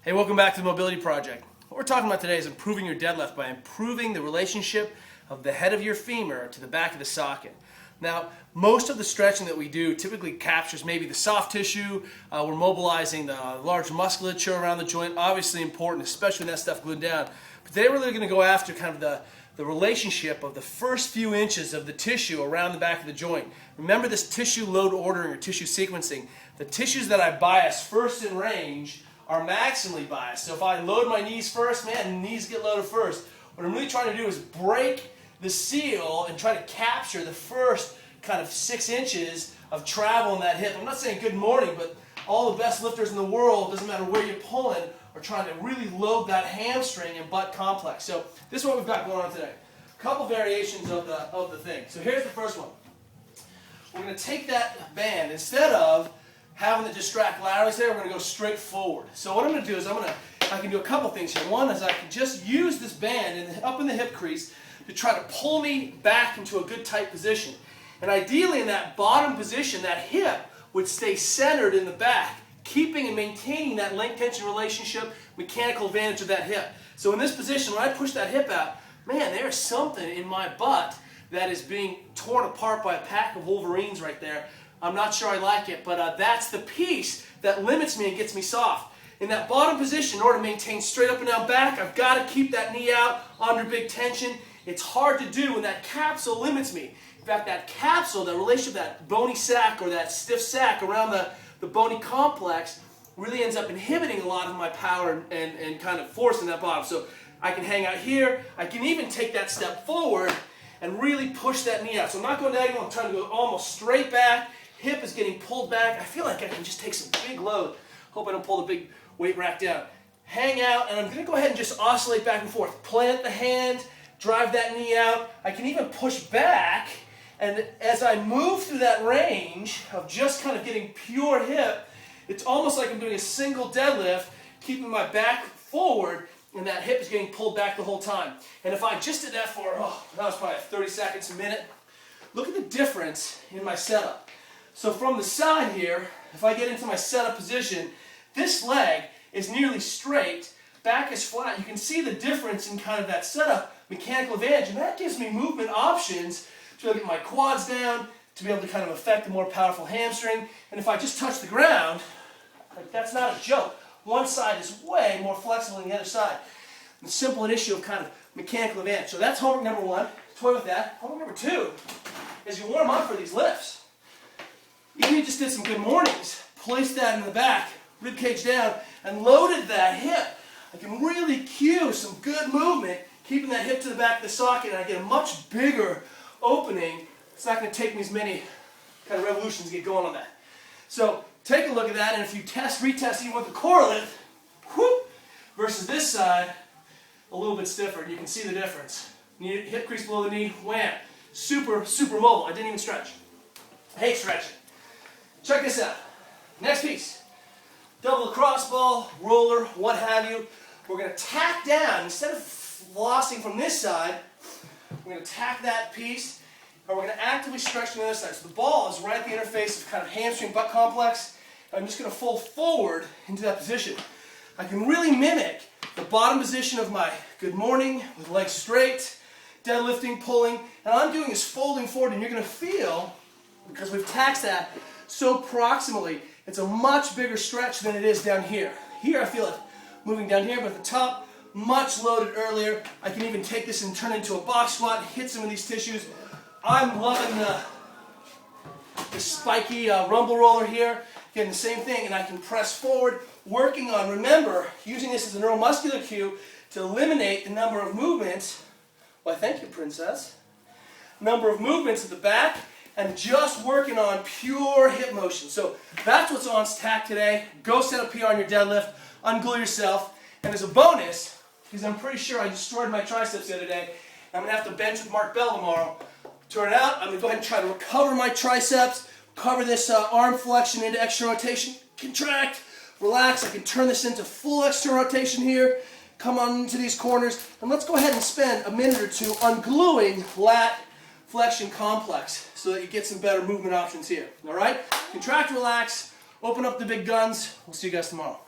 Hey, welcome back to the Mobility Project. What we're talking about today is improving your deadlift by improving the relationship of the head of your femur to the back of the socket. Now, most of the stretching that we do typically captures maybe the soft tissue. We're mobilizing the large musculature around the joint, obviously important, especially when that stuff glued down. But today we're really going to go after kind of the relationship of the first few inches of the tissue around the back of the joint. Remember this tissue load ordering or tissue sequencing. The tissues that I bias first in range are maximally biased. So if I load my knees first, man, knees get loaded first. What I'm really trying to do is break the seal and try to capture the first kind of 6 inches of travel in that hip. I'm not saying good morning, but all the best lifters in the world, doesn't matter where you're pulling, are trying to really load that hamstring and butt complex. So this is what we've got going on today. A couple variations of the thing. So here's the first one. We're going to take that band, instead of having to distract laterally there, we're going to go straight forward. So what I'm going to do is I can do a couple things here. One is I can just use this band up in the hip crease to try to pull me back into a good tight position. And ideally in that bottom position, that hip would stay centered in the back, keeping and maintaining that length-tension relationship, mechanical advantage of that hip. So in this position, when I push that hip out, man, there's something in my butt that is being torn apart by a pack of Wolverines right there. I'm not sure I like it, but that's the piece that limits me and gets me soft. In that bottom position, in order to maintain straight up and down back, I've got to keep that knee out under big tension. It's hard to do when that capsule limits me. In fact, that capsule, the relationship, that bony sac or that stiff sac around the bony complex really ends up inhibiting a lot of my power and kind of force in that bottom. So I can hang out here. I can even take that step forward and really push that knee out. So I'm not going diagonal. I'm trying to go almost straight back. Hip is getting pulled back. I feel like I can just take some big load. Hope I don't pull the big weight rack down. Hang out, and I'm going to go ahead and just oscillate back and forth. Plant the hand, drive that knee out. I can even push back, and as I move through that range of just kind of getting pure hip, it's almost like I'm doing a single deadlift, keeping my back forward, and that hip is getting pulled back the whole time. And if I just did that for, that was probably 30 seconds, a minute, look at the difference in my setup. So from the side here, if I get into my setup position, this leg is nearly straight, back is flat. You can see the difference in kind of that setup, mechanical advantage, and that gives me movement options to be able to get my quads down, to be able to kind of affect a more powerful hamstring. And if I just touch the ground, like that's not a joke. One side is way more flexible than the other side. It's simple an issue of kind of mechanical advantage. So that's homework number one. Toy with that. Homework number two is you warm up for these lifts. Even if you just did some good mornings, placed that in the back, rib cage down, and loaded that hip, I can really cue some good movement, keeping that hip to the back of the socket, and I get a much bigger opening. It's not going to take me as many kind of revolutions to get going on that. So take a look at that, and if you retest even with the core lift, whoop, versus this side, a little bit stiffer, and you can see the difference. Hip crease below the knee, wham. Super, super mobile. I didn't even stretch. I hate stretching. Check this out. Next piece. Double lacrosse ball, roller, what have you. We're going to tack down. Instead of flossing from this side, we're going to tack that piece, and we're going to actively stretch to the other side. So the ball is right at the interface of kind of hamstring butt complex. I'm just going to fold forward into that position. I can really mimic the bottom position of my good morning with legs straight, deadlifting, pulling, and all I'm doing is folding forward, and you're going to feel, because we've taxed that so proximally, it's a much bigger stretch than it is down here. Here I feel it moving down here, but at the top, much loaded earlier. I can even take this and turn it into a box squat, hit some of these tissues. I'm loving the spiky rumble roller here. Again, the same thing, and I can press forward, working on, remember, using this as a neuromuscular cue to eliminate the number of movements. Why, thank you, princess. Number of movements at the back, and just working on pure hip motion. So that's what's on stack today. Go set a PR on your deadlift, unglue yourself, and as a bonus, because I'm pretty sure I destroyed my triceps the other day, I'm going to have to bench with Mark Bell tomorrow. Turn it out, I'm going to go ahead and try to recover my triceps, cover this arm flexion into external rotation, contract, relax. I can turn this into full external rotation here, come on into these corners, and let's go ahead and spend a minute or two ungluing lat flexion complex so that you get some better movement options here. All right? Contract, relax, open up the big guns. We'll see you guys tomorrow.